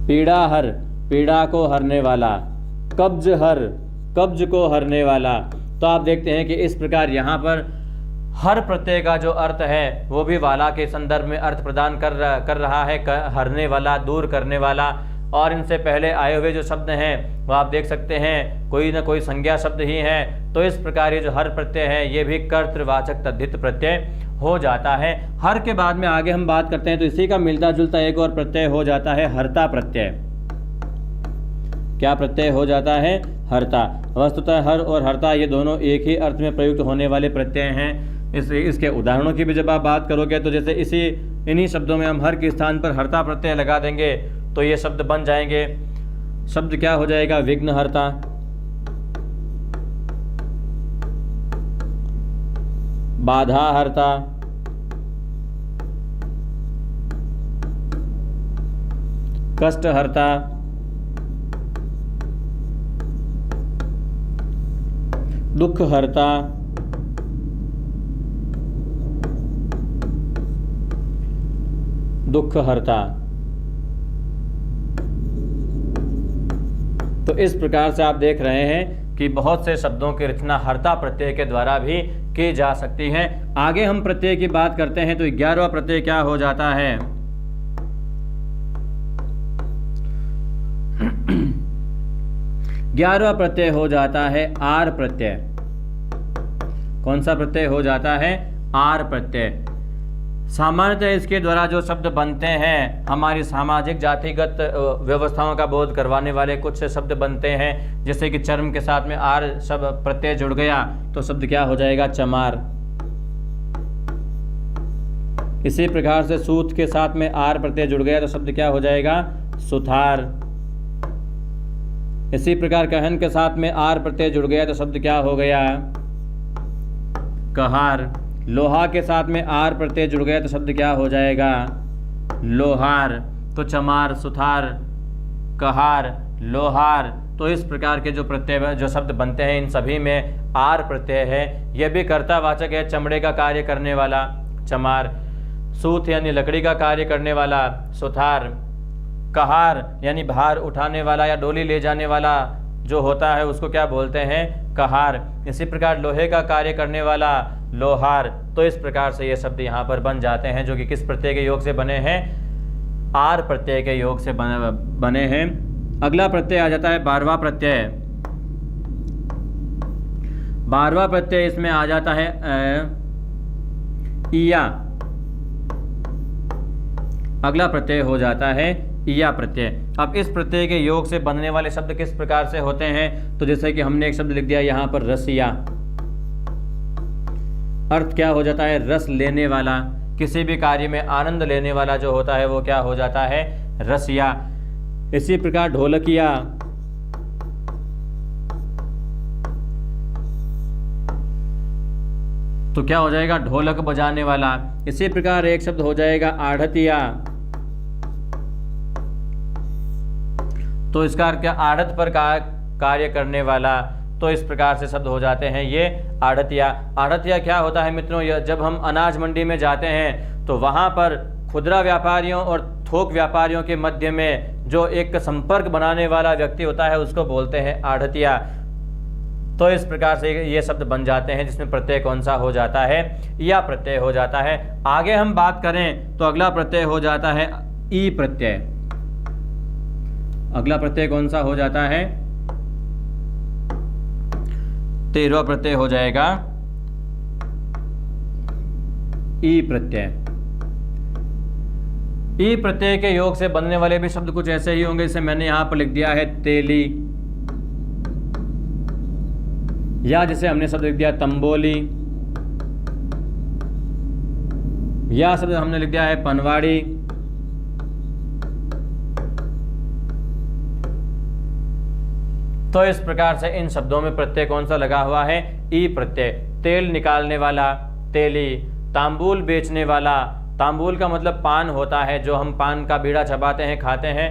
पीड़ाहर, पीड़ा को हरने वाला। कब्जहर, कब्ज को हरने वाला। तो आप देखते हैं कि इस प्रकार यहाँ पर हर प्रत्यय का जो अर्थ है वो भी वाला के संदर्भ में अर्थ प्रदान कर रहा है, हरने वाला, दूर करने वाला। और इनसे पहले आए हुए जो शब्द हैं वो आप देख सकते हैं कोई ना कोई संज्ञा शब्द ही है। तो इस प्रकार ये जो हर प्रत्यय है ये भी कर्तृवाचक तद्धित प्रत्यय हो जाता है। हर के बाद में आगे हम बात करते हैं तो इसी का मिलता जुलता एक और प्रत्यय हो जाता है हर्ता प्रत्यय। क्या प्रत्यय हो जाता है? हर्ता। वस्तुतः हर और हर्ता ये दोनों एक ही अर्थ में प्रयुक्त होने वाले प्रत्यय हैं। इसके उदाहरणों की भी जब आप बात करोगे तो जैसे इन्हीं शब्दों में हम हर के स्थान पर हर्ता प्रत्यय लगा देंगे तो ये शब्द बन जाएंगे। शब्द क्या हो जाएगा? विघ्नहर्ता, बाधाहर्ता, कष्टहर्ता, दुःखहर्ता, दुःखहर्ता। तो इस प्रकार से आप देख रहे हैं कि बहुत से शब्दों की रचना हर्ता प्रत्यय के द्वारा भी की जा सकती है। आगे हम प्रत्यय की बात करते हैं तो 11वां प्रत्यय क्या हो जाता है? 11वां प्रत्यय हो जाता है आर प्रत्यय। कौन सा प्रत्यय हो जाता है? आर प्रत्यय। सामान्यतः इसके द्वारा जो शब्द बनते हैं, हमारी सामाजिक जातिगत व्यवस्थाओं का बोध करवाने वाले कुछ शब्द बनते हैं। जैसे कि चर्म के साथ में आर शब्द प्रत्यय जुड़ गया तो शब्द क्या हो जाएगा? चमार। इसी प्रकार से सूत के साथ में आर प्रत्यय जुड़ गया तो शब्द क्या हो जाएगा? सुथार। इसी प्रकार कहन के साथ में आर प्रत्यय जुड़ गया तो शब्द क्या हो गया? कहार। लोहा के साथ में आर प्रत्यय जुड़ गया तो शब्द क्या हो जाएगा? लोहार। तो चमार, सुथार, कहार, लोहार। तो इस प्रकार के जो प्रत्यय जो शब्द बनते हैं इन सभी में आर प्रत्यय है। यह भी कर्तावाचक है। चमड़े का कार्य करने वाला चमार, सूत यानी लकड़ी का कार्य करने वाला सुथार, कहार यानी भार उठाने वाला या डोली ले जाने वाला जो होता है उसको क्या बोलते हैं? कहार। इसी प्रकार लोहे का कार्य करने वाला लोहार। तो इस प्रकार से ये शब्द यहाँ पर बन जाते हैं जो कि किस प्रत्यय के योग से बने हैं? आर प्रत्यय के योग से बने हैं। अगला प्रत्यय आ जाता है 12वां प्रत्यय। 12वां प्रत्यय इसमें आ जाता है इया। अगला प्रत्यय हो जाता है इया प्रत्यय। अब इस प्रत्यय के योग से बनने वाले शब्द किस प्रकार से होते हैं? तो जैसे कि हमने एक शब्द लिख दिया यहाँ पर रसिया। अर्थ क्या हो जाता है? रस लेने वाला। किसी भी कार्य में आनंद लेने वाला जो होता है वो क्या हो जाता है? रसिया। इसी प्रकार ढोलकिया, तो क्या हो जाएगा? ढोलक बजाने वाला। इसी प्रकार एक शब्द हो जाएगा आढ़तिया। तो इसका अर्थ क्या? आढ़त पर कार्य करने वाला। तो इस प्रकार से शब्द हो जाते हैं ये आढ़तिया। आढ़तिया क्या होता है मित्रों? जब हम अनाज मंडी में जाते हैं तो वहाँ पर खुदरा व्यापारियों और थोक व्यापारियों के मध्य में जो एक संपर्क बनाने वाला व्यक्ति होता है उसको बोलते हैं आढ़तिया। तो इस प्रकार से ये शब्द बन जाते हैं जिसमें प्रत्यय कौन सा हो जाता है? या प्रत्यय हो जाता है। आगे हम बात करें तो अगला प्रत्यय हो जाता है ई प्रत्यय। अगला प्रत्यय कौन सा हो जाता है? 13वां प्रत्यय हो जाएगा ई प्रत्यय। ई प्रत्यय के योग से बनने वाले भी शब्द कुछ ऐसे ही होंगे। जैसे मैंने यहां पर लिख दिया है तेली, या जैसे हमने शब्द लिख दिया तंबोली, या शब्द हमने लिख दिया है पनवाड़ी। तो इस प्रकार से इन शब्दों में प्रत्यय कौन सा लगा हुआ है? ई प्रत्यय। तेल निकालने वाला, तेली, तांबूल बेचने वाला, तांबूल का मतलब पान होता है, जो हम पान का बीड़ा चबाते हैं, खाते हैं,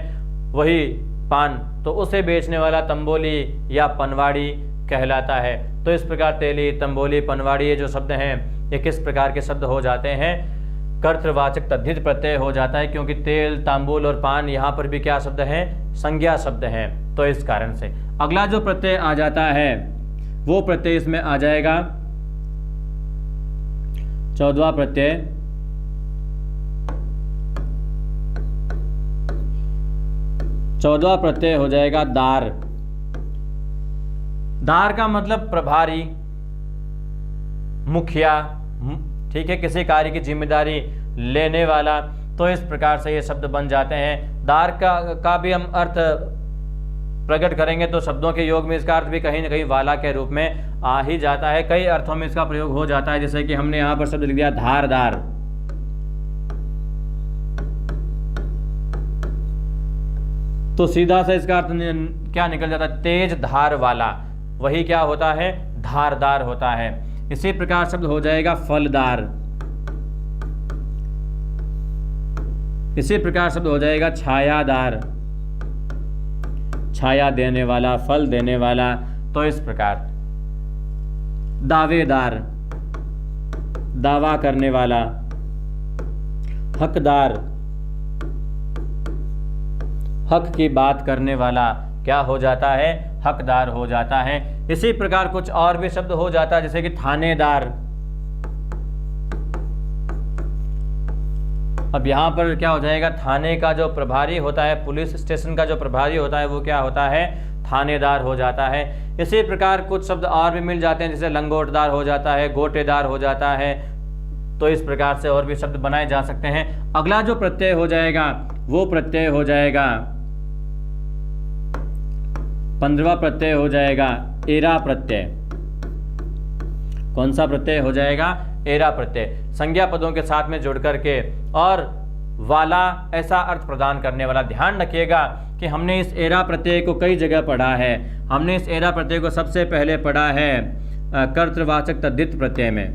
वही पान, तो उसे बेचने वाला तंबोली या पनवाड़ी कहलाता है। तो इस प्रकार तेली, तंबोली, पनवाड़ी ये जो शब्द हैं ये किस प्रकार के शब्द हो जाते हैं? कर्तृवाचक तद्धित प्रत्यय हो जाता है, क्योंकि तेल, तांबूल और पान यहाँ पर भी क्या शब्द हैं? संज्ञा शब्द हैं। तो इस कारण से अगला जो प्रत्यय आ जाता है वो प्रत्यय इसमें आ जाएगा 14वां प्रत्यय, चौदहवां प्रत्यय हो जाएगा दार। दार का मतलब प्रभारी, मुखिया, ठीक है, किसी कार्य की जिम्मेदारी लेने वाला। तो इस प्रकार से ये शब्द बन जाते हैं। दार का भी हम अर्थ प्रकट करेंगे तो शब्दों के योग में इसका अर्थ भी कहीं ना कहीं वाला के रूप में आ ही जाता है। कई अर्थों में इसका प्रयोग हो जाता है, जैसे कि हमने यहाँ पर शब्द लिख दिया धारदार। तो सीधा सा इसका अर्थ क्या निकल जाता है? तेज धार वाला, वही क्या होता है? धारदार होता है। इसी प्रकार शब्द हो जाएगा फलदार। इसी प्रकार शब्द हो जाएगा छायादार, छाया देने वाला, फल देने वाला। तो इस प्रकार दावेदार, दावा करने वाला, हकदार, हक की बात करने वाला क्या हो जाता है? हकदार हो जाता है। इसी प्रकार कुछ और भी शब्द हो जाता है, जैसे कि थानेदार। अब यहां पर क्या हो जाएगा? थाने का जो प्रभारी होता है, पुलिस स्टेशन का जो प्रभारी होता है, वो क्या होता है? थानेदार हो जाता है। इसी प्रकार कुछ शब्द और भी मिल जाते हैं, जैसे लंगोटदार हो जाता है, गोटेदार हो जाता है। तो इस प्रकार से और भी शब्द बनाए जा सकते हैं। अगला जो प्रत्यय हो जाएगा वो प्रत्यय हो जाएगा 15वां प्रत्यय हो जाएगा एरा प्रत्यय। कौन सा प्रत्यय हो जाएगा? एरा प्रत्यय। संज्ञा पदों के साथ में जुड़ करके और वाला ऐसा अर्थ प्रदान करने वाला। ध्यान रखिएगा कि हमने इस एरा प्रत्यय को कई जगह पढ़ा है। हमने इस एरा प्रत्यय को सबसे पहले पढ़ा है कर्तृवाचक तद्धित प्रत्यय में।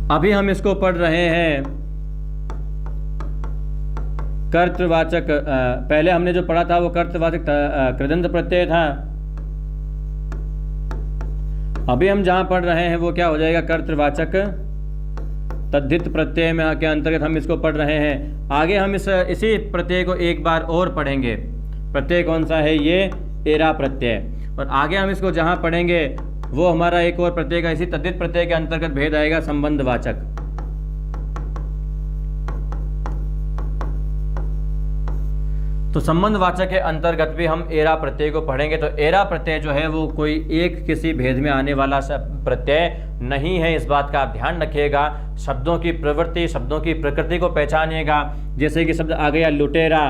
अभी हम इसको पढ़ रहे हैं कर्तृवाचक, पहले हमने जो पढ़ा था वो कर्तृवाचक कृदंत प्रत्यय था। अभी हम जहां पढ़ रहे हैं वो क्या हो जाएगा? कर्तृवाचक तद्धित प्रत्यय में के अंतर्गत हम इसको पढ़ रहे हैं। आगे हम इसी प्रत्यय को एक बार और पढ़ेंगे। प्रत्यय कौन सा है? ये एरा प्रत्यय। और आगे हम इसको जहां पढ़ेंगे वो हमारा एक और प्रत्यय का इसी तद्धित प्रत्यय के अंतर्गत भेद आएगा, संबंधवाचक। तो संबंधवाचक के अंतर्गत भी हम एरा प्रत्यय को पढ़ेंगे। तो एरा प्रत्यय जो है वो कोई एक किसी भेद में आने वाला प्रत्यय नहीं है, इस बात का आप ध्यान रखिएगा। शब्दों की प्रवृत्ति, शब्दों की प्रकृति को पहचानिएगा। जैसे कि शब्द आ गया लुटेरा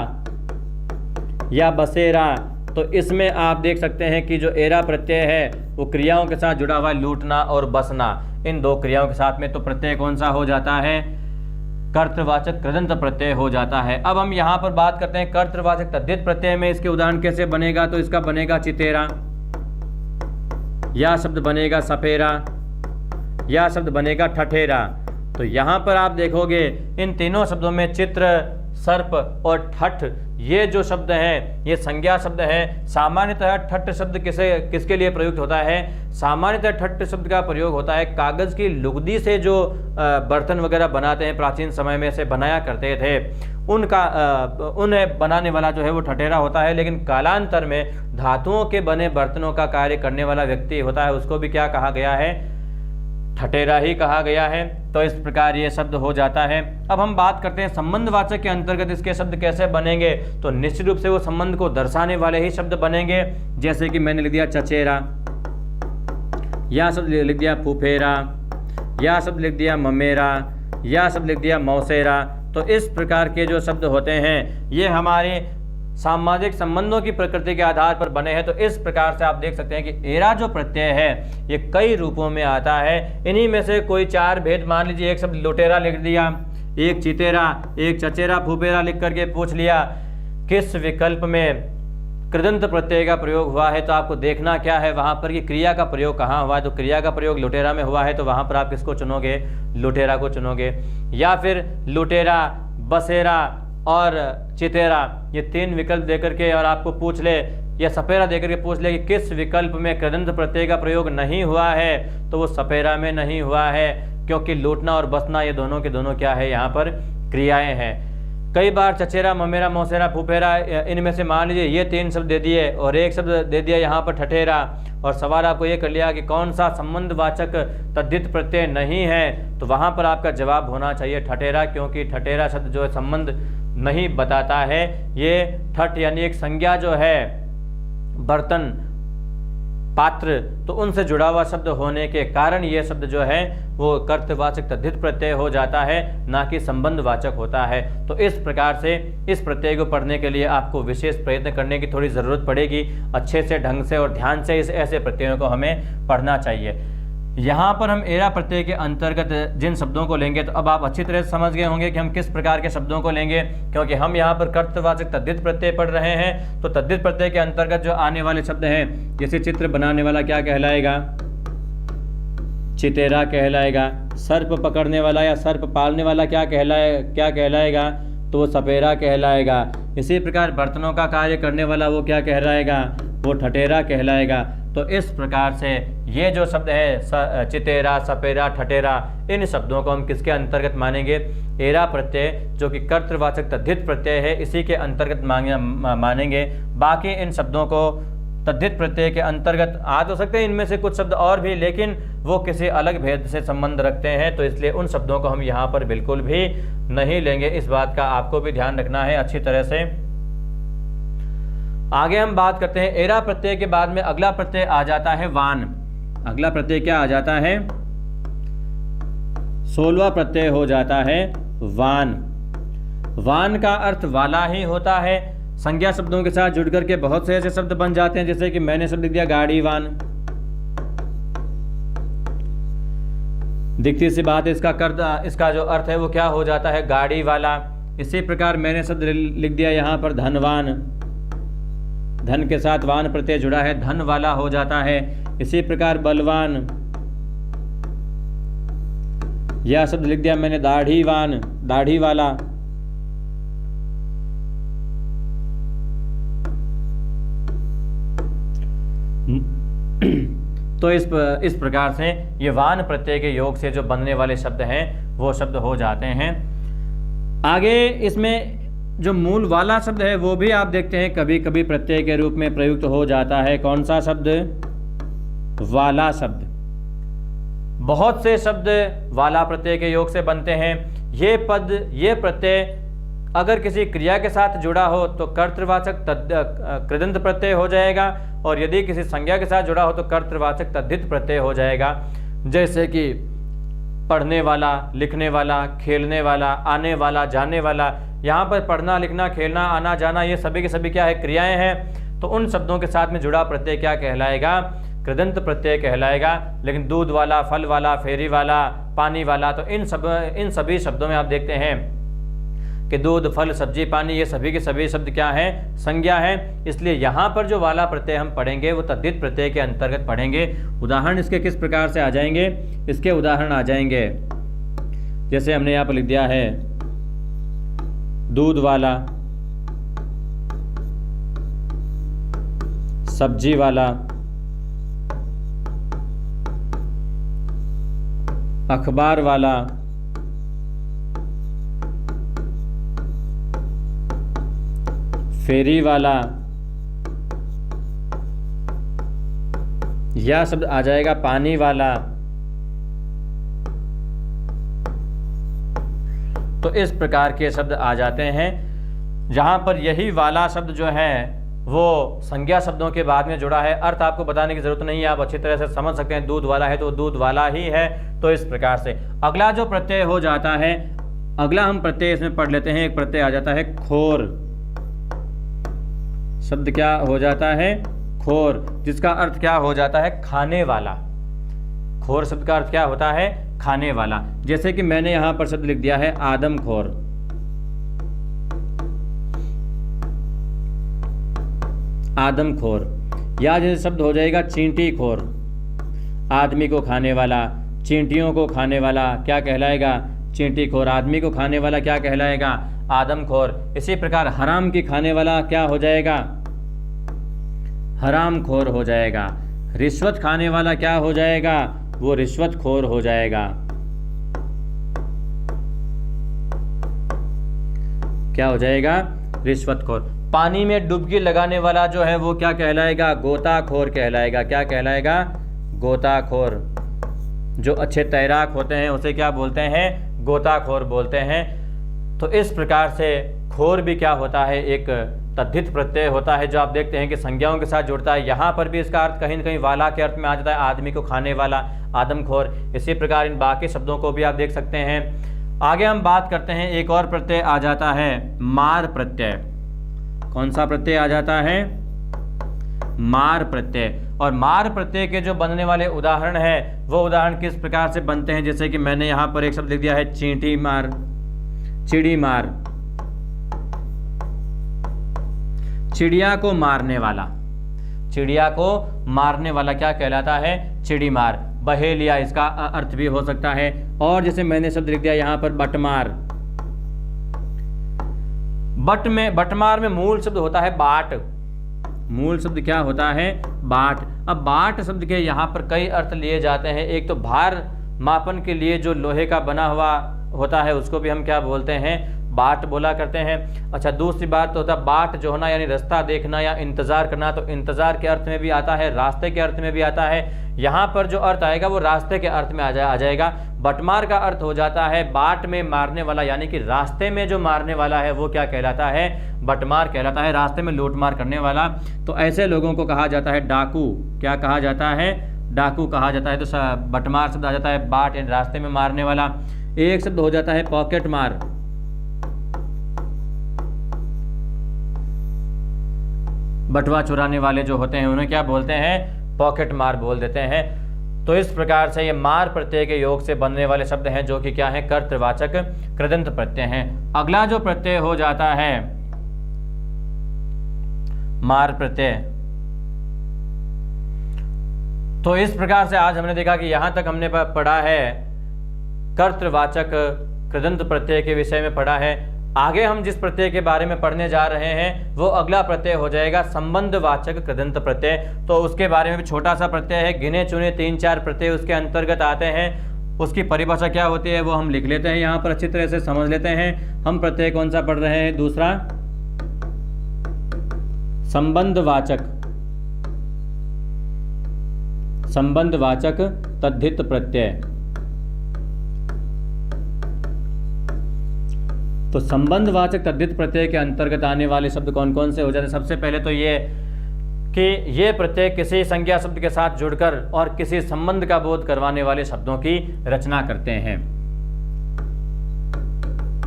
या बसेरा, तो इसमें आप देख सकते हैं कि जो एरा प्रत्यय है वो क्रियाओं के साथ जुड़ा हुआ है, लूटना और बसना, इन दो क्रियाओं के साथ में। तो प्रत्यय कौन सा हो जाता है? कर्तृवाचक कृदंत प्रत्यय हो जाता है। अब हम यहाँ पर बात करते हैं कर्तृवाचक तद्धित प्रत्यय में। इसके उदाहरण कैसे बनेगा? तो इसका बनेगा चितेरा, या शब्द बनेगा सफेरा, या शब्द बनेगा ठठेरा। तो यहाँ पर आप देखोगे इन तीनों शब्दों में चित्र, सर्प और ठठ, ये जो शब्द हैं ये संज्ञा शब्द हैं। सामान्यतः ठठ शब्द किसके लिए प्रयुक्त होता है? सामान्यतः ठठ शब्द का प्रयोग होता है कागज की लुगदी से जो बर्तन वगैरह बनाते हैं, प्राचीन समय में से बनाया करते थे, उन्हें बनाने वाला जो है वो ठठेरा होता है। लेकिन कालांतर में धातुओं के बने बर्तनों का कार्य करने वाला व्यक्ति होता है, उसको भी क्या कहा गया है? ठठेरा ही कहा गया है। तो इस प्रकार ये शब्द हो जाता है। अब हम बात करते हैं संबंधवाचक के अंतर्गत इसके शब्द कैसे बनेंगे। तो निश्चित रूप से वो संबंध को दर्शाने वाले ही शब्द बनेंगे। जैसे कि मैंने लिख दिया चचेरा, या शब्द लिख दिया फुफेरा, या शब्द लिख दिया ममेरा, या शब्द लिख दिया मौसेरा। तो इस प्रकार के जो शब्द होते हैं ये हमारे सामाजिक संबंधों की प्रकृति के आधार पर बने हैं। तो इस प्रकार से आप देख सकते हैं कि एरा जो प्रत्यय है ये कई रूपों में आता है। इन्हीं में से कोई चार भेद मान लीजिए, एक शब्द लुटेरा लिख दिया, एक चितेरा, एक चचेरा, फुफेरा लिख करके पूछ लिया किस विकल्प में कृदंत प्रत्यय का प्रयोग हुआ है तो आपको देखना क्या है वहाँ पर कि क्रिया का प्रयोग कहाँ हुआ है। तो क्रिया का प्रयोग लुटेरा में हुआ है तो वहाँ पर आप किसको चुनोगे, लुटेरा को चुनोगे। या फिर लुटेरा, बसेरा और चितेरा, ये 3 विकल्प देकर के और आपको पूछ ले, या सपेरा देकर के पूछ ले कि किस विकल्प में कृदंत प्रत्यय का प्रयोग नहीं हुआ है, तो वो सपेरा में नहीं हुआ है, क्योंकि लूटना और बसना ये दोनों के दोनों क्या है, यहाँ पर क्रियाएं हैं। कई बार चचेरा, ममेरा, मौसेरा, फुफेरा, इनमें से मान लीजिए ये 3 शब्द दे दिए और एक शब्द दे दिया यहाँ पर ठठेरा, और सवाल आपको ये कर लिया कि कौन सा संबंधवाचक तद्धित प्रत्यय नहीं है, तो वहाँ पर आपका जवाब होना चाहिए ठठेरा, क्योंकि ठठेरा शब्द जो है संबंध नहीं बताता है। ये ठठ यानी एक संज्ञा जो है बर्तन, पात्र, तो उनसे जुड़ा हुआ शब्द होने के कारण ये शब्द जो है वो कर्तवाचक तद्धित प्रत्यय हो जाता है, ना कि संबंधवाचक होता है। तो इस प्रकार से इस प्रत्यय को पढ़ने के लिए आपको विशेष प्रयत्न करने की थोड़ी ज़रूरत पड़ेगी। अच्छे से, ढंग से और ध्यान से इस ऐसे प्रत्ययों को हमें पढ़ना चाहिए। यहाँ पर हम एरा प्रत्यय के अंतर्गत जिन शब्दों को लेंगे, तो अब आप अच्छी तरह से समझ गए होंगे कि हम किस प्रकार के शब्दों को लेंगे, क्योंकि हम यहाँ पर कर्तवाचक तद्धित प्रत्यय पढ़ रहे हैं। तो तद्धित प्रत्यय के अंतर्गत जो आने वाले शब्द हैं, जैसे चित्र बनाने वाला क्या कहलाएगा, चितेरा कहलाएगा। सर्प पकड़ने वाला या सर्प पालने वाला क्या कहलाएगा, तो वो सपेरा कहलाएगा। इसी प्रकार बर्तनों का कार्य करने वाला वो क्या कहलाएगा, वो ठठेरा कहलाएगा। तो इस प्रकार से ये जो शब्द है चितेरा, सपेरा, ठठेरा, इन शब्दों को हम किसके अंतर्गत मानेंगे, एरा प्रत्यय जो कि कर्तवाचक तद्धित प्रत्यय है, इसी के अंतर्गत मानेंगे। बाकी इन शब्दों को तद्धित प्रत्यय के अंतर्गत आ तो सकते हैं इनमें से कुछ शब्द और भी, लेकिन वो किसी अलग भेद से संबंध रखते हैं, तो इसलिए उन शब्दों को हम यहाँ पर बिल्कुल भी नहीं लेंगे। इस बात का आपको भी ध्यान रखना है अच्छी तरह से। आगे हम बात करते हैं एरा प्रत्यय के बाद में अगला प्रत्यय आ जाता है वान। अगला प्रत्यय क्या आ जाता है, 16वां प्रत्यय हो जाता है वान। वान का अर्थ वाला ही होता है। संज्ञा शब्दों के साथ जुड़ करके बहुत से ऐसे शब्द बन जाते हैं, जैसे कि मैंने शब्द लिख दिया गाड़ी वान। दिखती सी बात है, इसका जो अर्थ है वो क्या हो जाता है, गाड़ी वाला। इसी प्रकार मैंने शब्द लिख दिया यहाँ पर धनवान, धन के साथ वान प्रत्यय जुड़ा है, धन वाला हो जाता है। इसी प्रकार बलवान, यह शब्द लिख दिया मैंने दाढ़ीवान, दाढ़ी वाला। तो इस प्रकार से ये वान प्रत्यय के योग से जो बनने वाले शब्द हैं वो शब्द हो जाते हैं। आगे इसमें जो मूल वाला शब्द है वो भी आप देखते हैं कभी कभी प्रत्यय के रूप में प्रयुक्त हो जाता है। कौन सा शब्द, वाला शब्द। बहुत से शब्द वाला प्रत्यय के योग से बनते हैं। ये पद, ये प्रत्यय अगर किसी क्रिया के साथ जुड़ा हो तो कर्तृवाचक कृदंत प्रत्यय हो जाएगा, और यदि किसी संज्ञा के साथ जुड़ा हो तो कर्तृवाचक तद्धित प्रत्यय हो जाएगा। जैसे कि पढ़ने वाला, लिखने वाला, खेलने वाला, आने वाला, जाने वाला। यहाँ पर पढ़ना, लिखना, खेलना, आना, जाना, ये सभी के सभी क्या है, क्रियाएं हैं। तो उन शब्दों के साथ में जुड़ा प्रत्यय क्या कहलाएगा, कृदंत प्रत्यय कहलाएगा। लेकिन दूध वाला, फल वाला, फेरी वाला, पानी वाला, तो इन सभी शब्दों में आप देखते हैं कि दूध, फल, सब्जी, पानी, ये सभी के सभी शब्द क्या हैं, संज्ञा हैं। इसलिए यहाँ पर जो वाला प्रत्यय हम पढ़ेंगे वो तद्धित प्रत्यय के अंतर्गत पढ़ेंगे। उदाहरण इसके किस प्रकार से आ जाएंगे, इसके उदाहरण आ जाएंगे। जैसे हमने यहाँ पर लिख दिया है दूध वाला, सब्जी वाला, अखबार वाला, फेरी वाला, यह शब्द आ जाएगा पानी वाला। तो इस प्रकार के शब्द आ जाते हैं जहां पर यही वाला शब्द जो है वो संज्ञा शब्दों के बाद में जुड़ा है। अर्थ आपको बताने की जरूरत नहीं है, आप अच्छी तरह से समझ सकते हैं। दूध वाला है तो दूध वाला ही है। तो इस प्रकार से अगला जो प्रत्यय हो जाता है, अगला हम प्रत्यय इसमें पढ़ लेते हैं। एक प्रत्यय आ जाता है खोर। शब्द क्या हो जाता है, खोर, जिसका अर्थ क्या हो जाता है, खाने वाला। खोर शब्द का अर्थ क्या होता है, खाने वाला। जैसे कि मैंने यहां पर शब्द लिख दिया है आदमखोर। आदमखोर, या जैसे शब्द हो जाएगा चींटीखोर, आदमी को खाने वाला, चींटियों को खाने वाला क्या कहलाएगा? चींटीखोर। आदमी को खाने वाला क्या कहलाएगा? आदमखोर। इसी प्रकार हराम की खाने वाला क्या हो जाएगा? हरामखोर हो जाएगा। रिश्वत खाने वाला क्या हो जाएगा? वो रिश्वतखोर हो जाएगा। क्या हो जाएगा? रिश्वतखोर। पानी में डुबकी लगाने वाला जो है वो क्या कहलाएगा? गोताखोर कहलाएगा। क्या कहलाएगा? गोताखोर। जो अच्छे तैराक होते हैं उसे क्या बोलते हैं? गोताखोर बोलते हैं। तो इस प्रकार से खोर भी क्या होता है? एक तद्धित प्रत्यय होता है, जो आप देखते हैं कि संज्ञाओं के साथ जुड़ता है। यहाँ पर भी इसका अर्थ कहीं न कहीं वाला के अर्थ में आ जाता है, आदमी को खाने वाला, आदमखोर। इसी प्रकार इन बाकी शब्दों को भी आप देख सकते हैं। आगे हम बात करते हैं, एक और प्रत्यय आ जाता है मार प्रत्यय। कौन सा प्रत्यय आ जाता है? मार प्रत्यय। और मार प्रत्यय के जो बनने वाले उदाहरण है वो उदाहरण किस प्रकार से बनते हैं? जैसे कि मैंने यहाँ पर एक शब्द लिख दिया है चींटी मार, चिड़ी मार। चिड़िया को मारने वाला, चिड़िया को मारने वाला क्या कहलाता है? चिड़ी मार। बहेलिया इसका अर्थ भी हो सकता है। और जैसे मैंने शब्द लिख दिया यहाँ पर बटमार। बटमार में मूल शब्द होता है बाट। मूल शब्द क्या होता है? बाट। अब बाट शब्द के यहाँ पर कई अर्थ लिए जाते हैं। एक तो भार मापन के लिए जो लोहे का बना हुआ होता है उसको भी हम क्या बोलते हैं? बाट बोला करते हैं। अच्छा, दूसरी बात तो होता है बाट जो होना, यानी रास्ता देखना या इंतजार करना। तो इंतजार के अर्थ में भी आता है, रास्ते के अर्थ में भी आता है। यहाँ पर जो अर्थ आएगा वो रास्ते के अर्थ में आ जाएगा। बटमार का अर्थ हो जाता है बाट में मारने वाला, यानी कि रास्ते में जो मारने वाला है वो क्या कहलाता है? बटमार कहलाता है, रास्ते में लूटमार करने वाला। तो ऐसे लोगों को कहा जाता है डाकू। क्या कहा जाता है? डाकू कहा जाता है। तो बटमार शब्द आ जाता है बाट, यानी रास्ते में मारने वाला। एक शब्द हो जाता है पॉकेट मार। बटवा चुराने वाले जो होते हैं उन्हें क्या बोलते हैं? पॉकेट मार बोल देते हैं। तो इस प्रकार से ये मार प्रत्यय के योग से बनने वाले शब्द हैं, जो कि क्या है? कर्तृवाचक कृदंत प्रत्यय हैं। अगला जो प्रत्यय हो जाता है मार प्रत्यय। तो इस प्रकार से आज हमने देखा कि यहां तक हमने पढ़ा है कर्तृवाचक कृदंत प्रत्यय के विषय में पढ़ा है। आगे हम जिस प्रत्यय के बारे में पढ़ने जा रहे हैं वो अगला प्रत्यय हो जाएगा संबंधवाचक कृदंत प्रत्यय। तो उसके बारे में भी छोटा सा प्रत्यय है, गिने चुने 3-4 प्रत्यय उसके अंतर्गत आते हैं। उसकी परिभाषा क्या होती है वो हम लिख लेते हैं, यहाँ पर अच्छी तरह से समझ लेते हैं। हम प्रत्यय कौन सा पढ़ रहे हैं? दूसरा संबंधवाचक, संबंधवाचक तद्धित प्रत्यय। तो संबंधवाचक तद्धित प्रत्यय के अंतर्गत आने वाले शब्द कौन कौन से हो जाते हैं? सबसे पहले तो ये कि ये प्रत्यय किसी संज्ञा शब्द के साथ जुड़कर और किसी संबंध का बोध करवाने वाले शब्दों की रचना करते हैं।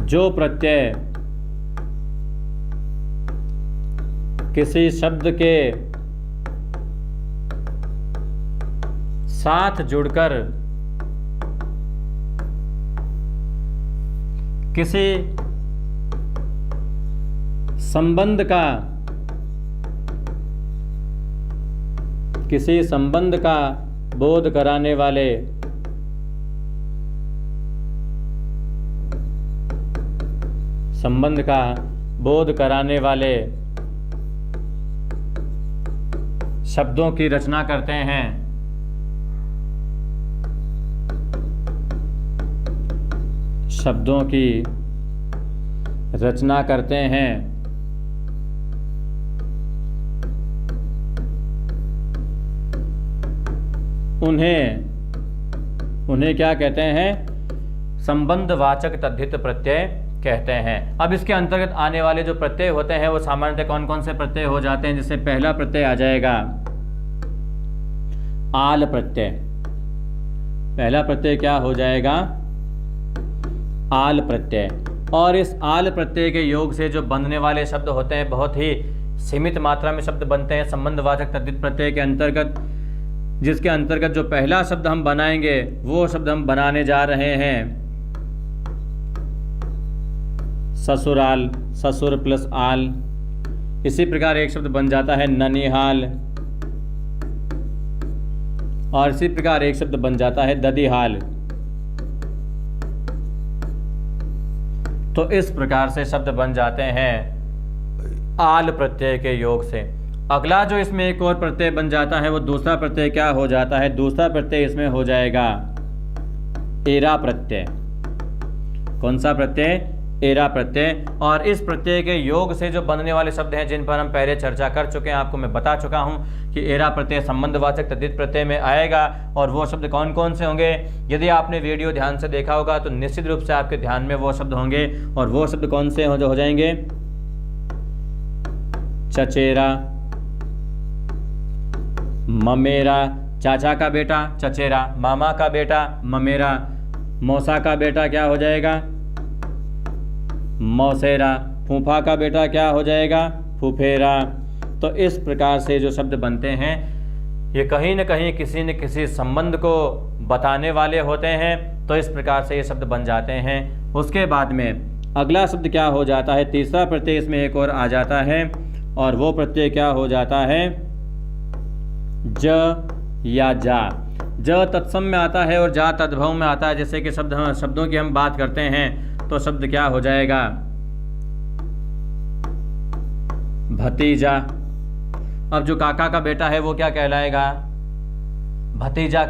जो प्रत्यय किसी शब्द के साथ जुड़कर किसी संबंध का बोध कराने वाले संबंध का बोध कराने वाले शब्दों की रचना करते हैं। शब्दों की रचना करते हैं। उन्हें क्या कहते हैं? संबंधवाचक तद्धित प्रत्यय कहते हैं। अब इसके अंतर्गत आने वाले जो प्रत्यय होते हैं वो सामान्यतः कौन कौन से प्रत्यय हो जाते हैं? जैसे पहला प्रत्यय आ जाएगा आल प्रत्यय। पहला प्रत्यय क्या हो जाएगा? आल प्रत्यय। और इस आल प्रत्यय के योग से जो बनने वाले शब्द होते हैं बहुत ही सीमित मात्रा में शब्द बनते हैं संबंधवाचक तद्धित प्रत्यय के अंतर्गत, जिसके अंतर्गत जो पहला शब्द हम बनाएंगे वो शब्द हम बनाने जा रहे हैं ससुराल। ससुर प्लस आल इसी प्रकार एक शब्द बन जाता है ननिहाल, और इसी प्रकार एक शब्द बन जाता है ददीहाल। तो इस प्रकार से शब्द बन जाते हैं आल प्रत्यय के योग से। अगला जो इसमें एक और प्रत्यय बन जाता है वो दूसरा प्रत्यय क्या हो जाता है? दूसरा प्रत्यय इसमें हो जाएगा एरा प्रत्यय। कौन सा प्रत्यय? एरा प्रत्यय। और इस प्रत्यय के योग से जो बनने वाले शब्द हैं जिन पर हम पहले चर्चा कर चुके हैं, आपको मैं बता चुका हूं कि एरा प्रत्यय संबंधवाचक तद्धित प्रत्यय में आएगा। और वो शब्द कौन कौन से होंगे? यदि आपने वीडियो ध्यान से देखा होगा तो निश्चित रूप से आपके ध्यान में वो शब्द होंगे। और वो शब्द कौन से हो जाएंगे? चचेरा, ममेरा, चाचा का बेटा चचेरा, मामा का बेटा ममेरा, मौसा का बेटा क्या हो जाएगा? मौसेरा, फूफा का बेटा क्या हो जाएगा? फूफेरा। तो इस प्रकार से जो शब्द बनते हैं ये कहीं न कहीं किसी न किसी संबंध को बताने वाले होते हैं। तो इस प्रकार से ये शब्द बन जाते हैं। उसके बाद में अगला शब्द क्या हो जाता है? तीसरा प्रत्यय इसमें एक और आ जाता है, और वो प्रत्यय क्या हो जाता है? ज या जा। ज तत्सम में आता है और जा तद्भव में आता है। जैसे कि शब्दों की हम बात करते हैं तो शब्द क्या हो जाएगा? भतीजा। अब जो काका का बेटा है वो क्या कहलाएगा? भतीजा।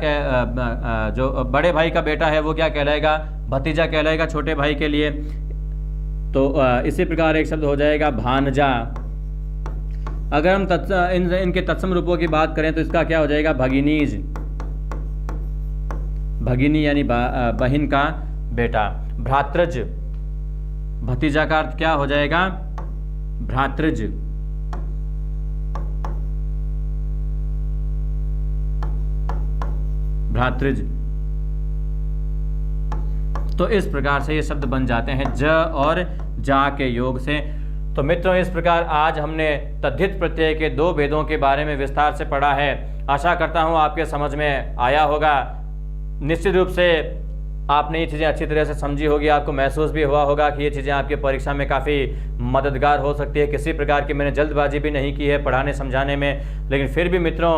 जो बड़े भाई का बेटा है वो क्या कहलाएगा? भतीजा कहलाएगा छोटे भाई के लिए। तो इसी प्रकार एक शब्द हो जाएगा भांजा। अगर हम इनके तत्सम रूपों की बात करें तो इसका क्या हो जाएगा? भगिनीज। भगिनी यानी बहन का बेटा। भ्रातृज। भतीजा का अर्थ क्या हो जाएगा? भ्रातृज। भ्रातृज। तो इस प्रकार से ये शब्द बन जाते हैं ज और जा के योग से। तो मित्रों, इस प्रकार आज हमने तद्धित प्रत्यय के दो भेदों के बारे में विस्तार से पढ़ा है। आशा करता हूँ आपके समझ में आया होगा। निश्चित रूप से आपने ये चीज़ें अच्छी तरह से समझी होगी। आपको महसूस भी हुआ होगा कि ये चीज़ें आपकी परीक्षा में काफ़ी मददगार हो सकती है। किसी प्रकार की मैंने जल्दबाजी भी नहीं की है पढ़ाने समझाने में। लेकिन फिर भी मित्रों,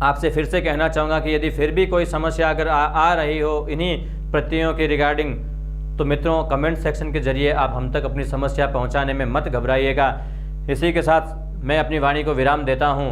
आपसे फिर से कहना चाहूँगा कि यदि फिर भी कोई समस्या अगर आ रही हो इन्हीं प्रत्ययों के रिगार्डिंग, तो मित्रों कमेंट सेक्शन के जरिए आप हम तक अपनी समस्या पहुँचाने में मत घबराइएगा। इसी के साथ मैं अपनी वाणी को विराम देता हूँ।